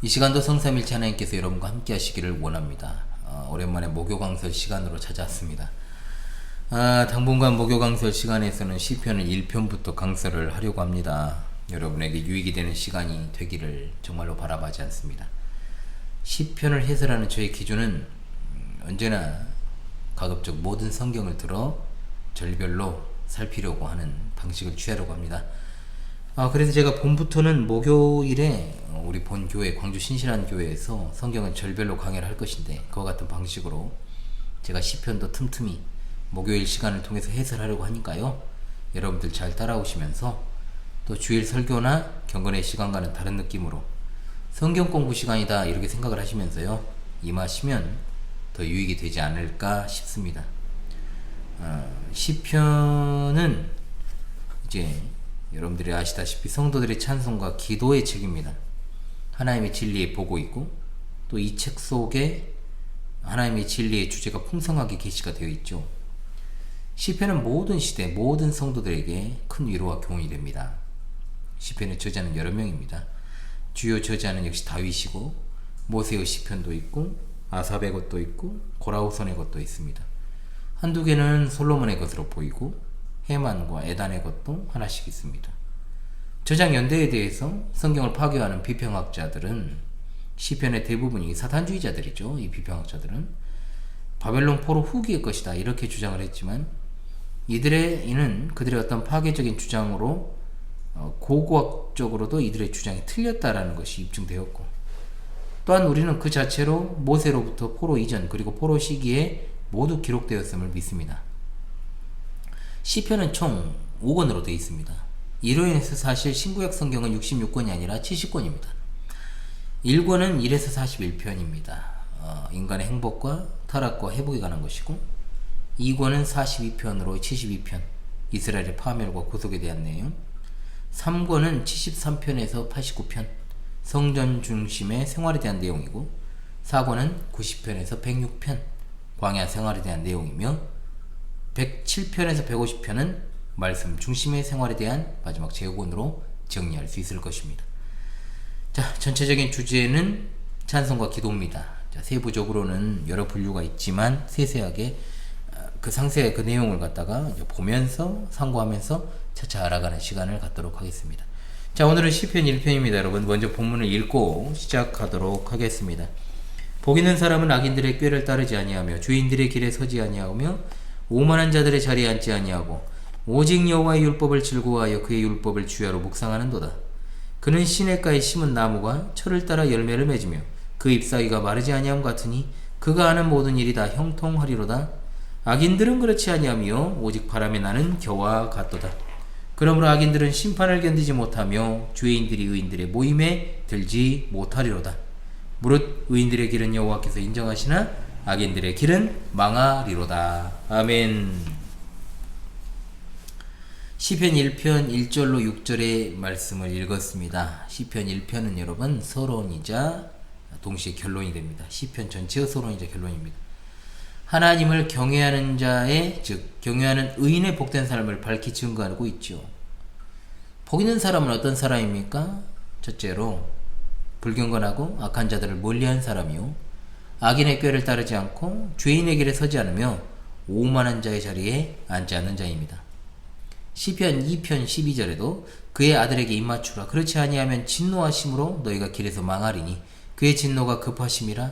이 시간도 성삼일체 하나님께서 여러분과 함께 하시기를 원합니다. 오랜만에 목요 강설 시간으로 찾아왔습니다. 당분간 목요 강설 시간에서는 시편을 1편부터 강설을 하려고 합니다. 여러분에게 유익이 되는 시간이 되기를 정말로 바라바지 않습니다. 시편을 해설하는 저의 기준은 언제나 가급적 모든 성경을 들어 절별로 살피려고 하는 방식을 취하려고 합니다. 그래서 제가 봄부터는 목요일에 우리 본 교회, 광주 신실한 교회에서 성경은 절별로 강해를 할 것인데, 그와 같은 방식으로 제가 시편도 틈틈이 목요일 시간을 통해서 해설하려고 하니까요, 여러분들 잘 따라오시면서 또 주일 설교나 경건의 시간과는 다른 느낌으로 성경 공부 시간이다 이렇게 생각을 하시면서요 임하시면 더 유익이 되지 않을까 싶습니다. 시편은 이제 여러분들이 아시다시피 성도들의 찬송과 기도의 책입니다. 하나님의 진리에 보고 있고, 또 이 책 속에 하나님의 진리의 주제가 풍성하게 게시가 되어 있죠. 시편은 모든 시대 모든 성도들에게 큰 위로와 교훈이 됩니다. 시편의 저자는 여러 명입니다. 주요 저자는 역시 다윗이고, 모세의 시편도 있고, 아삽의 것도 있고, 고라후손의 것도 있습니다. 한두 개는 솔로몬의 것으로 보이고, 해만과 에단의 것도 하나씩 있습니다. 저작 연대에 대해서 성경을 파괴하는 비평학자들은, 시편의 대부분이 사탄주의자들이죠. 이 비평학자들은 바벨론 포로 후기의 것이다 이렇게 주장을 했지만, 이는 그들의 어떤 파괴적인 주장으로 고고학적으로도 이들의 주장이 틀렸다라는 것이 입증되었고, 또한 우리는 그 자체로 모세로부터 포로 이전 그리고 포로 시기에 모두 기록되었음을 믿습니다. 시편은 총 5권으로 되어 있습니다. 이로 인해서 사실 신구약 성경은 66권이 아니라 70권입니다. 1권은 1에서 41편입니다. 인간의 행복과 타락과 회복에 관한 것이고, 2권은 42편으로 72편, 이스라엘의 파멸과 구속에 대한 내용, 3권은 73편에서 89편, 성전 중심의 생활에 대한 내용이고, 4권은 90편에서 106편, 광야 생활에 대한 내용이며, 107편에서 150편은 말씀 중심의 생활에 대한 마지막 제고권으로 정리할 수 있을 것입니다. 자, 전체적인 주제는 찬송과 기도입니다. 자, 세부적으로는 여러 분류가 있지만 세세하게 상세의 그 내용을 갖다가 보면서 상고하면서 차차 알아가는 시간을 갖도록 하겠습니다. 자, 오늘은 시편 1편입니다. 여러분, 먼저 본문을 읽고 시작하도록 하겠습니다. 복 있는 사람은 악인들의 꾀를 따르지 아니하며 주인들의 길에 서지 아니하며 오만한 자들의 자리에 앉지 아니하고 오직 여호와의 율법을 즐거워하여 그의 율법을 주야로 묵상하는도다. 그는 시냇가에 심은 나무가 철을 따라 열매를 맺으며 그 잎사귀가 마르지 아니함 같으니 그가 하는 모든 일이 다 형통하리로다. 악인들은 그렇지 아니하며 오직 바람에 나는 겨와 같도다. 그러므로 악인들은 심판을 견디지 못하며 죄인들이 의인들의 모임에 들지 못하리로다. 무릇 의인들의 길은 여호와께서 인정하시나 악인들의 길은 망하리로다. 아멘. 시편 1편 1절로 6절의 말씀을 읽었습니다. 시편 1편은 여러분 서론이자 동시에 결론이 됩니다. 시편 전체의 서론이자 결론입니다. 하나님을 경외하는 자의, 즉 경외하는 의인의 복된 삶을 밝히 증거하고 있죠. 복 있는 사람은 어떤 사람입니까? 첫째로 불경건하고 악한 자들을 멀리한 사람이요, 악인의 꾀를 따르지 않고 죄인의 길에 서지 않으며 오만한 자의 자리에 앉지 않는 자입니다. 시편 2편 12절에도 그의 아들에게 입맞추라. 그렇지 아니하면 진노하심으로 너희가 길에서 망하리니 그의 진노가 급하심이라.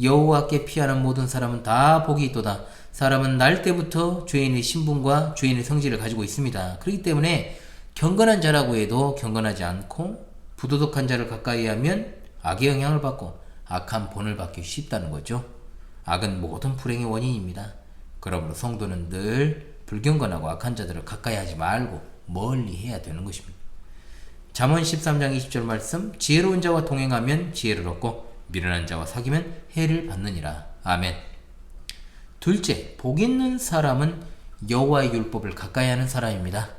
여호와께 피하는 모든 사람은 다 복이 있도다. 사람은 날 때부터 죄인의 신분과 죄인의 성질을 가지고 있습니다. 그렇기 때문에 경건한 자라고 해도 경건하지 않고 부도덕한 자를 가까이 하면 악의 영향을 받고 악한 본을 받기 쉽다는 거죠. 악은 모든 불행의 원인입니다. 그러므로 성도는 늘 불경건하고 악한 자들을 가까이 하지 말고 멀리 해야 되는 것입니다. 잠언 13장 20절 말씀, 지혜로운 자와 동행하면 지혜를 얻고 미련한 자와 사귀면 해를 받느니라. 아멘. 둘째, 복 있는 사람은 여호와의 율법을 가까이 하는 사람입니다.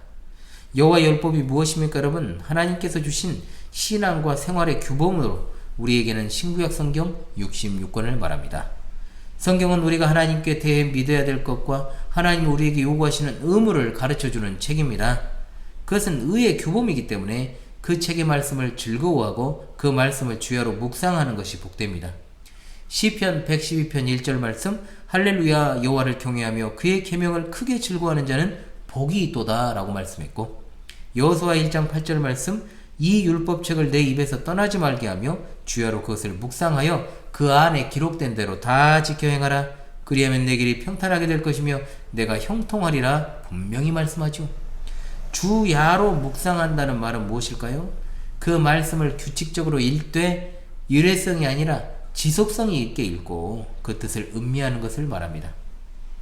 여호와의 율법이 무엇입니까, 여러분? 하나님께서 주신 신앙과 생활의 규범으로 우리에게는 신구약 성경 66권을 말합니다. 성경은 우리가 하나님께 대해 믿어야 될 것과 하나님이 우리에게 요구하시는 의무를 가르쳐주는 책입니다. 그것은 의의 규범이기 때문에 그 책의 말씀을 즐거워하고 그 말씀을 주야로 묵상하는 것이 복됩니다. 시편 112편 1절 말씀, 할렐루야 여호와를 경외하며 그의 계명을 크게 즐거워하는 자는 복이 있도다 라고 말씀했고, 여호수아 1장 8절 말씀, 이 율법책을 내 입에서 떠나지 말게 하며 주야로 그것을 묵상하여 그 안에 기록된 대로 다 지켜 행하라. 그리하면 내 길이 평탄하게 될 것이며 내가 형통하리라 분명히 말씀하죠. 주야로 묵상한다는 말은 무엇일까요? 그 말씀을 규칙적으로 읽되 일회성이 아니라 지속성이 있게 읽고 그 뜻을 음미하는 것을 말합니다.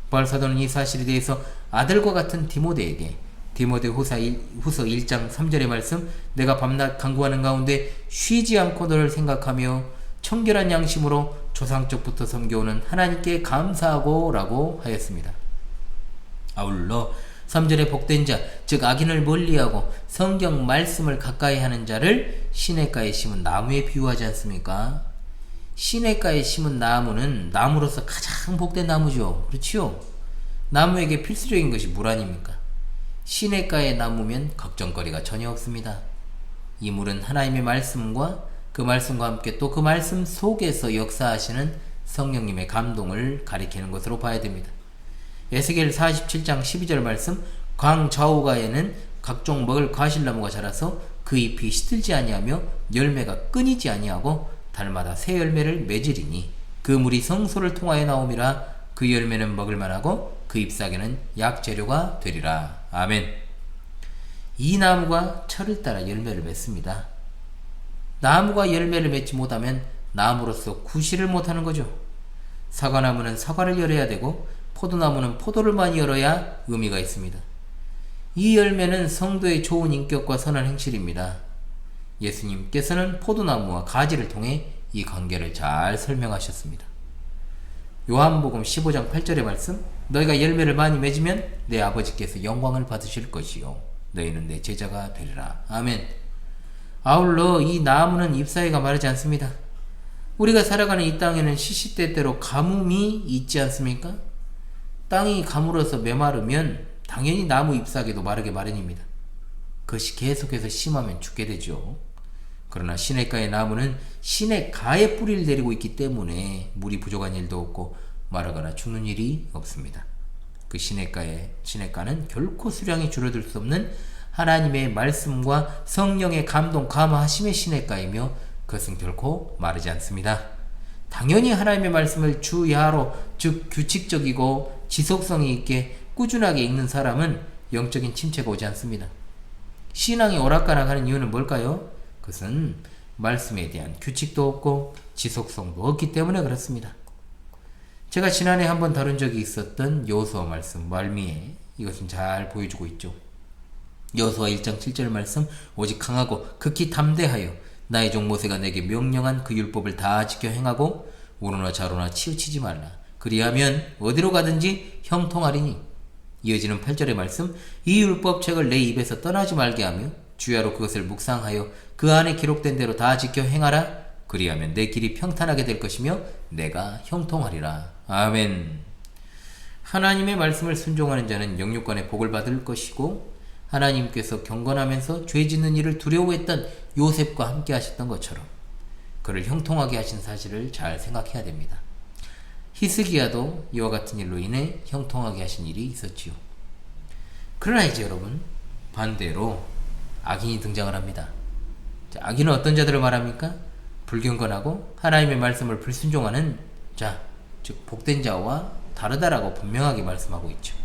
바울 사도는 이 사실에 대해서 아들과 같은 디모데에게 디모데후서 1장 3절의 말씀, 내가 밤낮 간구하는 가운데 쉬지 않고 너를 생각하며 청결한 양심으로 조상적부터 섬겨오는 하나님께 감사하고 라고 하였습니다. 아울러 3절에 복된 자, 즉 악인을 멀리하고 성경 말씀을 가까이 하는 자를 시냇가에 심은 나무에 비유하지 않습니까? 시냇가에 심은 나무는 나무로서 가장 복된 나무죠. 그렇지요? 나무에게 필수적인 것이 물 아닙니까? 시냇가의 나무면 걱정거리가 전혀 없습니다. 이 물은 하나님의 말씀과 그 말씀과 함께 또 그 말씀 속에서 역사하시는 성령님의 감동을 가리키는 것으로 봐야 됩니다. 에스겔 47장 12절 말씀, 광 좌우가에는 각종 먹을 과실나무가 자라서 그 잎이 시들지 아니하며 열매가 끊이지 아니하고 달마다 새 열매를 맺으리니 그 물이 성소를 통하여 나옴이라. 그 열매는 먹을만하고 그 잎사귀는 약재료가 되리라. 아멘. 이 나무가 철을 따라 열매를 맺습니다. 나무가 열매를 맺지 못하면 나무로서 구실을 못하는 거죠. 사과나무는 사과를 열어야 되고 포도나무는 포도를 많이 열어야 의미가 있습니다. 이 열매는 성도의 좋은 인격과 선한 행실입니다. 예수님께서는 포도나무와 가지를 통해 이 관계를 잘 설명하셨습니다. 요한복음 15장 8절의 말씀, 너희가 열매를 많이 맺으면 내 아버지께서 영광을 받으실 것이요 너희는 내 제자가 되리라. 아멘. 아울러 이 나무는 잎사귀가 마르지 않습니다. 우리가 살아가는 이 땅에는 시시때때로 가뭄이 있지 않습니까? 땅이 가물어서 메마르면 당연히 나무 잎사귀도 마르게 마련입니다. 그것이 계속해서 심하면 죽게 되죠. 그러나 시냇가의 나무는 시냇가에 뿌리를 내리고 있기 때문에 물이 부족한 일도 없고 마르거나 죽는 일이 없습니다. 그 시냇가는 결코 수량이 줄어들 수 없는 하나님의 말씀과 성령의 감동 감화하심의 시냇가이며 그것은 결코 마르지 않습니다. 당연히 하나님의 말씀을 주야로, 즉 규칙적이고 지속성이 있게 꾸준하게 읽는 사람은 영적인 침체가 오지 않습니다. 신앙이 오락가락하는 이유는 뭘까요? 그것은 말씀에 대한 규칙도 없고 지속성도 없기 때문에 그렇습니다. 제가 지난해 한번 다룬 적이 있었던 여호수아 말씀 말미에 이것은 잘 보여주고 있죠. 여호수아 1장 7절 말씀, 오직 강하고 극히 담대하여 나의 종 모세가 내게 명령한 그 율법을 다 지켜 행하고 우로나 좌로나 치우치지 말라. 그리하면 어디로 가든지 형통하리니. 이어지는 8절의 말씀, 이 율법책을 내 입에서 떠나지 말게 하며 주야로 그것을 묵상하여 그 안에 기록된 대로 다 지켜 행하라. 그리하면 내 길이 평탄하게 될 것이며 내가 형통하리라. 아멘. 하나님의 말씀을 순종하는 자는 영육간의 복을 받을 것이고, 하나님께서 경건하면서 죄 짓는 일을 두려워했던 요셉과 함께 하셨던 것처럼 그를 형통하게 하신 사실을 잘 생각해야 됩니다. 히스기야도 이와 같은 일로 인해 형통하게 하신 일이 있었지요. 그러나 이제 여러분, 반대로 악인이 등장을 합니다. 자, 악인은 어떤 자들을 말합니까? 불경건하고 하나님의 말씀을 불순종하는 자, 즉 복된 자와 다르다라고 분명하게 말씀하고 있죠.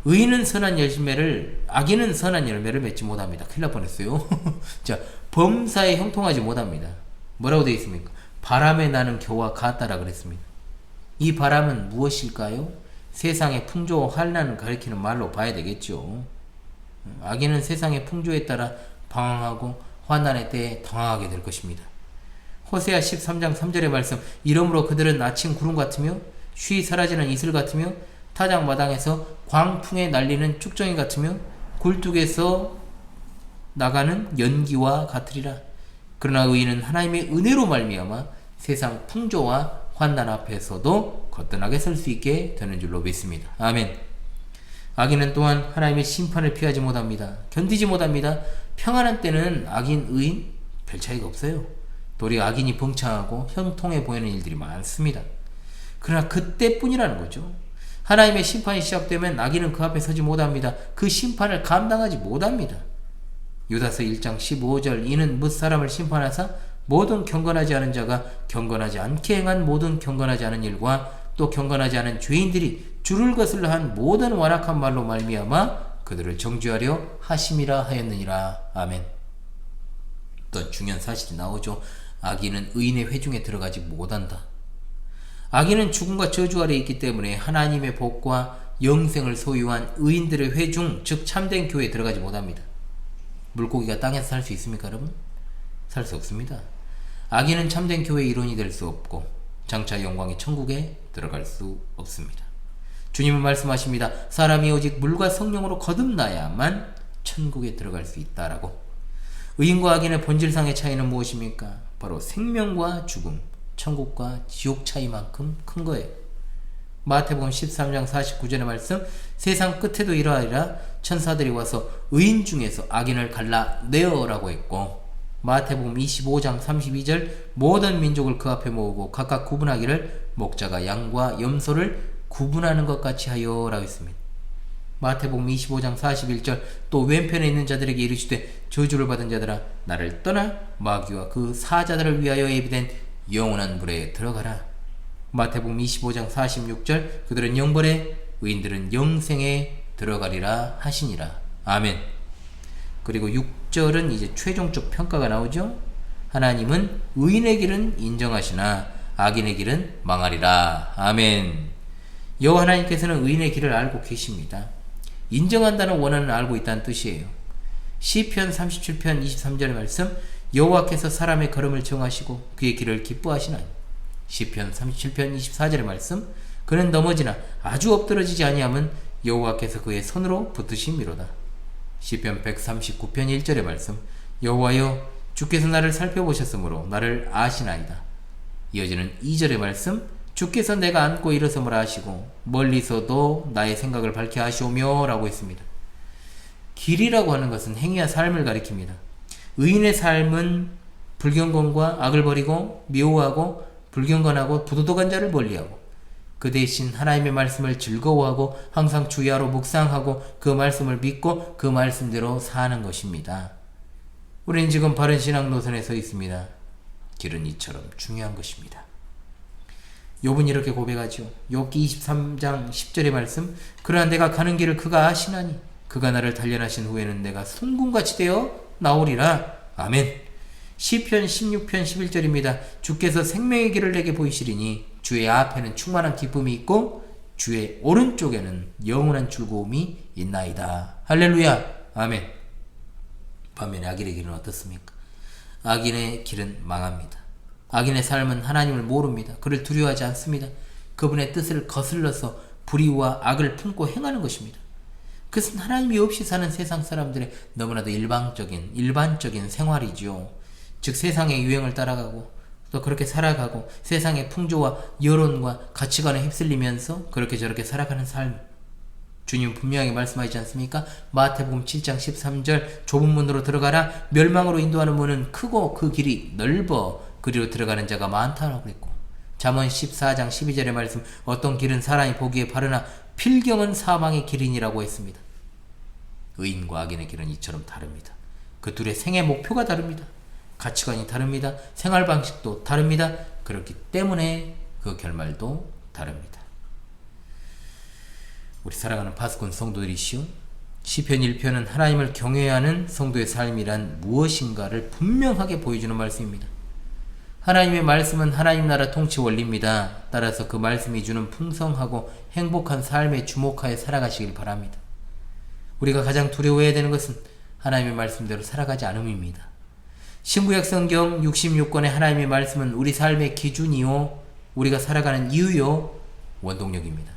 의인은 선한 열매를, 악인은 선한 열매를 맺지 못합니다. 큰일 날 뻔했어요. 자, 범사에 형통하지 못합니다. 뭐라고 되어 있습니까? 바람에 나는 겨와 같다라 그랬습니다. 이 바람은 무엇일까요? 세상의 풍조와 환난을 가리키는 말로 봐야 되겠죠. 악인은 세상의 풍조에 따라 방황하고 환난의 때에 당황하게 될 것입니다. 호세아 13장 3절의 말씀, 이러므로 그들은 아침 구름 같으며 쉬 사라지는 이슬 같으며 타작 마당에서 광풍에 날리는 쭉정이 같으며 굴뚝에서 나가는 연기와 같으리라. 그러나 의인은 하나님의 은혜로 말미암아 세상 풍조와 환난 앞에서도 거뜬하게 설 수 있게 되는 줄로 믿습니다. 아멘. 악인은 또한 하나님의 심판을 피하지 못합니다. 견디지 못합니다. 평안한 때는 악인, 의인 별 차이가 없어요. 도리어 악인이 벙창하고 형통해 보이는 일들이 많습니다. 그러나 그때뿐이라는 거죠. 하나님의 심판이 시작되면 악인은 그 앞에 서지 못합니다. 그 심판을 감당하지 못합니다. 유다서 1장 15절 이는 뭇 사람을 심판하사 모든 경건하지 않은 자가 경건하지 않게 행한 모든 경건하지 않은 일과 또 경건하지 않은 죄인들이 주를 거슬러 한 모든 완악한 말로 말미암아 그들을 정죄하려 하심이라 하였느니라. 아멘. 또 중요한 사실이 나오죠. 악인은 의인의 회중에 들어가지 못한다. 악인은 죽음과 저주 아래 있기 때문에 하나님의 복과 영생을 소유한 의인들의 회중, 즉 참된 교회에 들어가지 못합니다. 물고기가 땅에서 살 수 있습니까, 여러분? 살 수 없습니다. 악인은 참된 교회의 일원이 될 수 없고 장차 영광의 천국에 들어갈 수 없습니다. 주님은 말씀하십니다. 사람이 오직 물과 성령으로 거듭나야만 천국에 들어갈 수 있다라고. 의인과 악인의 본질상의 차이는 무엇입니까? 바로 생명과 죽음, 천국과 지옥 차이만큼 큰 거예요. 마태복음 13장 49절의 말씀, 세상 끝에도 이러하리라 천사들이 와서 의인 중에서 악인을 갈라내어라고 했고, 마태복음 25장 32절 모든 민족을 그 앞에 모으고 각각 구분하기를 목자가 양과 염소를 구분하는 것 같이 하여 라고 했습니다. 마태복음 25장 41절 또 왼편에 있는 자들에게 이르시되 저주를 받은 자들아 나를 떠나 마귀와 그 사자들을 위하여 예비된 영원한 불에 들어가라. 마태복음 25장 46절 그들은 영벌에 의인들은 영생에 들어가리라 하시니라. 아멘. 그리고 6절은 이제 최종적 평가가 나오죠. 하나님은 의인의 길은 인정하시나 악인의 길은 망하리라. 아멘. 여호와 하나님께서는 의인의 길을 알고 계십니다. 인정한다는 원어는 알고 있다는 뜻이에요. 시편 37편 23절의 말씀, 여호와께서 사람의 걸음을 정하시고 그의 길을 기뻐하시나니. 시편 37편 24절의 말씀, 그는 넘어지나 아주 엎드러지지 아니함은 여호와께서 그의 손으로 붙드심이로다. 시편 139편 1절의 말씀, 여호와여 주께서 나를 살펴보셨으므로 나를 아시나이다. 이어지는 2절의 말씀, 주께서 내가 앉고 일어섬을 아시고 멀리서도 나의 생각을 밝게 하시오며 라고 했습니다. 길이라고 하는 것은 행위와 삶을 가리킵니다. 의인의 삶은 불경건과 악을 버리고 미워하고 불경건하고 부도덕한 자를 멀리하고 그 대신 하나님의 말씀을 즐거워하고 항상 주야로 묵상하고 그 말씀을 믿고 그 말씀대로 사는 것입니다. 우리는 지금 바른 신앙 노선에 서 있습니다. 길은 이처럼 중요한 것입니다. 욥은 이렇게 고백하죠. 욥기 23장 10절의 말씀, 그러나 내가 가는 길을 그가 아시나니 그가 나를 단련하신 후에는 내가 송궁같이 되어 나오리라. 아멘. 시편 16편 11절입니다. 주께서 생명의 길을 내게 보이시리니 주의 앞에는 충만한 기쁨이 있고 주의 오른쪽에는 영원한 즐거움이 있나이다. 할렐루야. 아멘. 반면에 악인의 길은 어떻습니까? 악인의 길은 망합니다. 악인의 삶은 하나님을 모릅니다. 그를 두려워하지 않습니다. 그분의 뜻을 거슬러서 불의와 악을 품고 행하는 것입니다. 그것은 하나님이 없이 사는 세상 사람들의 너무나도 일반적인 생활이죠. 즉 세상의 유행을 따라가고 또 그렇게 살아가고 세상의 풍조와 여론과 가치관에 휩쓸리면서 그렇게 저렇게 살아가는 삶. 주님 분명하게 말씀하시지 않습니까? 마태복음 7장 13절 좁은 문으로 들어가라. 멸망으로 인도하는 문은 크고 그 길이 넓어 그리로 들어가는 자가 많다라고 그랬고, 잠언 14장 12절의 말씀, 어떤 길은 사람이 보기에 바르나 필경은 사망의 길이니라고 했습니다. 의인과 악인의 길은 이처럼 다릅니다. 그 둘의 생애 목표가 다릅니다. 가치관이 다릅니다. 생활 방식도 다릅니다. 그렇기 때문에 그 결말도 다릅니다. 우리 사랑하는 파수꾼 성도들이시오, 시편 1편은 하나님을 경외하는 성도의 삶이란 무엇인가를 분명하게 보여주는 말씀입니다. 하나님의 말씀은 하나님 나라 통치 원리입니다. 따라서 그 말씀이 주는 풍성하고 행복한 삶에 주목하여 살아가시길 바랍니다. 우리가 가장 두려워해야 되는 것은 하나님의 말씀대로 살아가지 않음입니다. 신구약 성경 66권의 하나님의 말씀은 우리 삶의 기준이요, 우리가 살아가는 이유요, 원동력입니다.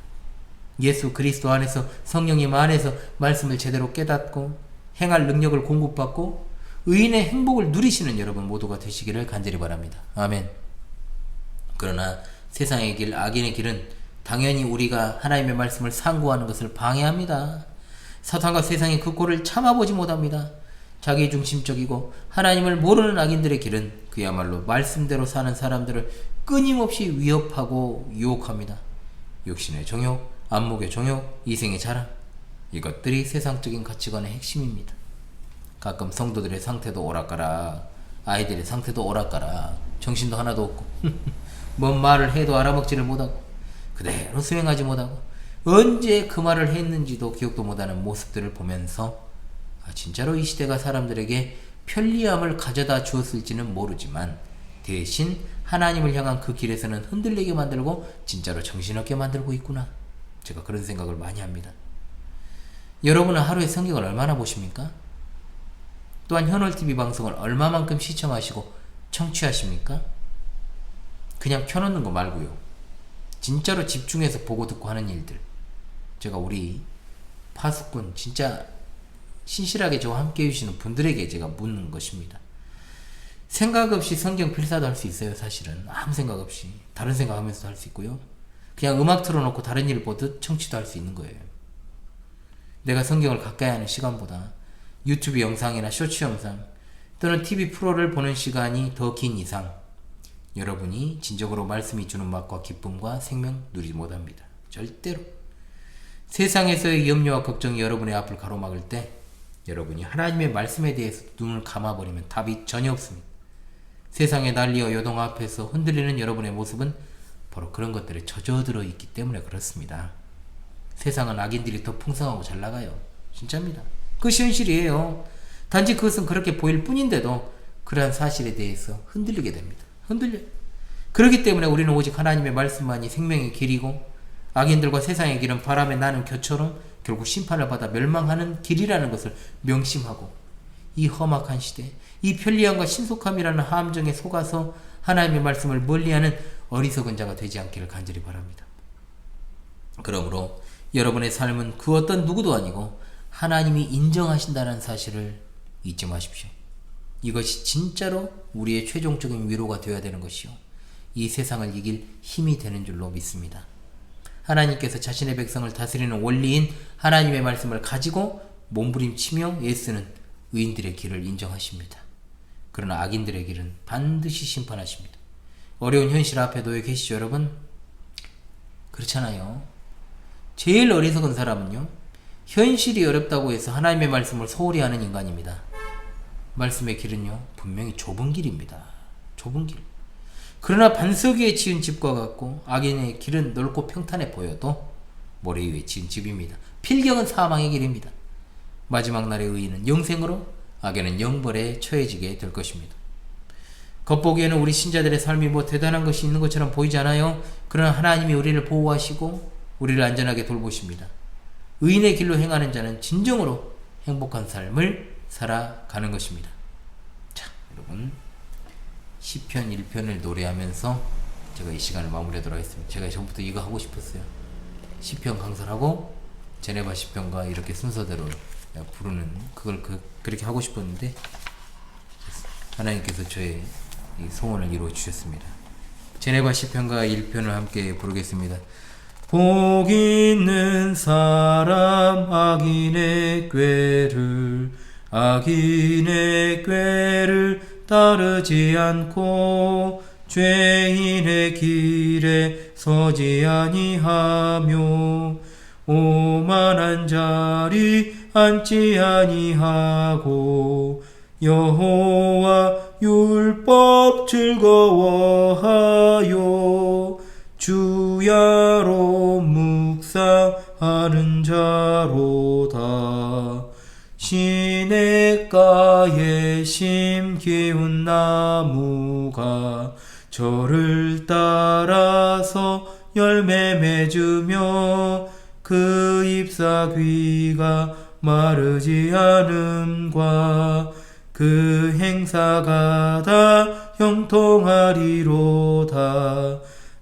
예수 그리스도 안에서, 성령님 안에서 말씀을 제대로 깨닫고 행할 능력을 공급받고 의인의 행복을 누리시는 여러분 모두가 되시기를 간절히 바랍니다. 아멘. 그러나 세상의 길, 악인의 길은 당연히 우리가 하나님의 말씀을 상고하는 것을 방해합니다. 사탄과 세상이 그 꼴을 참아보지 못합니다. 자기중심적이고 하나님을 모르는 악인들의 길은 그야말로 말씀대로 사는 사람들을 끊임없이 위협하고 유혹합니다. 육신의 정욕, 안목의 정욕, 이생의 자랑, 이것들이 세상적인 가치관의 핵심입니다. 가끔 성도들의 상태도 오락가락, 아이들의 상태도 오락가락, 정신도 하나도 없고 뭔 말을 해도 알아먹지를 못하고 그대로 수행하지 못하고 언제 그 말을 했는지도 기억도 못하는 모습들을 보면서 진짜로 이 시대가 사람들에게 편리함을 가져다 주었을지는 모르지만 대신 하나님을 향한 그 길에서는 흔들리게 만들고 진짜로 정신없게 만들고 있구나. 제가 그런 생각을 많이 합니다. 여러분은 하루에 성경을 얼마나 보십니까? 또한 현월TV 방송을 얼마만큼 시청하시고 청취하십니까? 그냥 켜놓는 거 말고요. 진짜로 집중해서 보고 듣고 하는 일들. 제가 우리 파수꾼 진짜 신실하게 저와 함께 해주시는 분들에게 제가 묻는 것입니다. 생각 없이 성경 필사도 할 수 있어요. 사실은 아무 생각 없이 다른 생각하면서도 할 수 있고요. 그냥 음악 틀어놓고 다른 일 보듯 청취도 할 수 있는 거예요. 내가 성경을 가까이 하는 시간보다 유튜브 영상이나 쇼츠 영상 또는 TV 프로를 보는 시간이 더 긴 이상 여러분이 진정으로 말씀이 주는 맛과 기쁨과 생명 누리지 못합니다. 절대로. 세상에서의 염려와 걱정이 여러분의 앞을 가로막을 때 여러분이 하나님의 말씀에 대해서 눈을 감아버리면 답이 전혀 없습니다. 세상의 난리와 요동 앞에서 흔들리는 여러분의 모습은 바로 그런 것들에 젖어들어 있기 때문에 그렇습니다. 세상은 악인들이 더 풍성하고 잘 나가요. 진짜입니다. 그것이 현실이에요. 단지 그것은 그렇게 보일 뿐인데도 그러한 사실에 대해서 흔들리게 됩니다. 흔들려요. 그렇기 때문에 우리는 오직 하나님의 말씀만이 생명의 길이고 악인들과 세상의 길은 바람에 나는 겨처럼 결국 심판을 받아 멸망하는 길이라는 것을 명심하고 이 험악한 시대, 이 편리함과 신속함이라는 함정에 속아서 하나님의 말씀을 멀리하는 어리석은 자가 되지 않기를 간절히 바랍니다. 그러므로 여러분의 삶은 그 어떤 누구도 아니고 하나님이 인정하신다는 사실을 잊지 마십시오. 이것이 진짜로 우리의 최종적인 위로가 되어야 되는 것이요, 이 세상을 이길 힘이 되는 줄로 믿습니다. 하나님께서 자신의 백성을 다스리는 원리인 하나님의 말씀을 가지고 몸부림치며 애쓰는 의인들의 길을 인정하십니다. 그러나 악인들의 길은 반드시 심판하십니다. 어려운 현실 앞에 놓여 계시죠, 여러분? 그렇잖아요. 제일 어리석은 사람은요, 현실이 어렵다고 해서 하나님의 말씀을 소홀히 하는 인간입니다. 말씀의 길은요, 분명히 좁은 길입니다. 좁은 길. 그러나 반석 위에 지은 집과 같고 악인의 길은 넓고 평탄해 보여도 모래 위에 지은 집입니다. 필경은 사망의 길입니다. 마지막 날의 의인은 영생으로, 악인은 영벌에 처해지게 될 것입니다. 겉보기에는 우리 신자들의 삶이 뭐 대단한 것이 있는 것처럼 보이지 않아요. 그러나 하나님이 우리를 보호하시고 우리를 안전하게 돌보십니다. 의인의 길로 행하는 자는 진정으로 행복한 삶을 살아가는 것입니다. 자, 여러분, 시편 1편을 노래하면서 제가 이 시간을 마무리하도록 하겠습니다. 제가 전부터 이거 하고 싶었어요. 시편 강설하고 제네바 시편과 이렇게 순서대로 부르는 그걸 그렇게 하고 싶었는데 하나님께서 저의 이 소원을 이루어 주셨습니다. 제네바 시편과 1편을 함께 부르겠습니다. 복 있는 사람 악인의 꾀를 따르지 않고 죄인의 길에 서지 아니하며 오만한 자리 앉지 아니하고 여호와 율법 즐거워하여 주야로 묵상하는 자로다. 시냇가에 심기운 나무가 저를 따라서 열매 맺으며 그 잎사귀가 마르지 않음과 그 행사가 다 형통하리로다.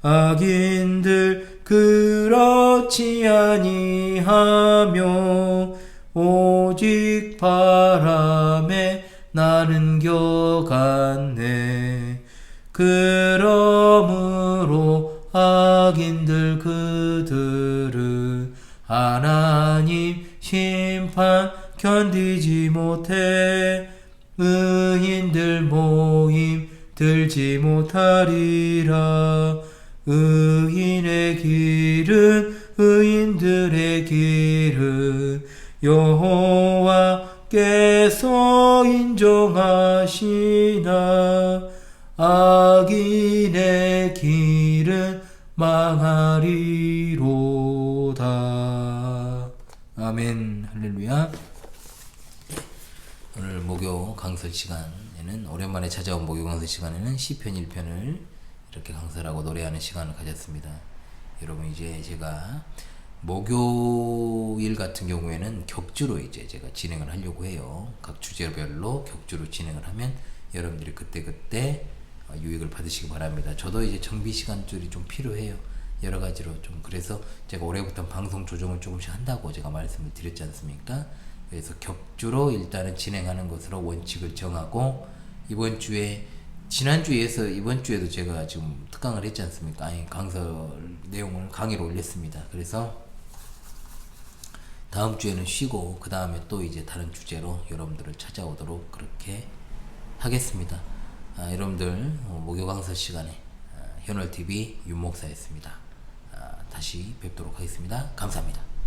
악인들 그렇지 아니하며 오직 바람에 나는 겨갔네. 그러므로 악인들 그들은 하나님 심판 견디지 못해 의인들 모임 들지 못하리라. 의인의 길은 의인들의 길은 여호와께서 인정하시나 악인의 길은 망하리로다. 아멘. 할렐루야. 오늘 목요 강설 시간에는, 오랜만에 찾아온 목요 강설 시간에는 시편 1편을 이렇게 강설하고 노래하는 시간을 가졌습니다. 여러분, 이제 제가 목요일 같은 경우에는 격주로 이제 제가 진행을 하려고 해요. 각 주제별로 격주로 진행을 하면 여러분들이 그때그때 유익을 받으시기 바랍니다. 저도 이제 정비 시간들이 좀 필요해요. 여러 가지로 좀. 그래서 제가 올해부터 방송 조정을 조금씩 한다고 제가 말씀을 드렸지 않습니까? 그래서 격주로 일단은 진행하는 것으로 원칙을 정하고, 이번 주에, 지난주에서 이번 주에도 제가 지금 특강을 했지 않습니까? 아니, 강설 내용을 강의로 올렸습니다. 그래서 다음 주에는 쉬고 그 다음에 또 이제 다른 주제로 여러분들을 찾아오도록 그렇게 하겠습니다. 여러분들 목요 강설 시간에 현월TV 윤목사였습니다. 다시 뵙도록 하겠습니다. 감사합니다.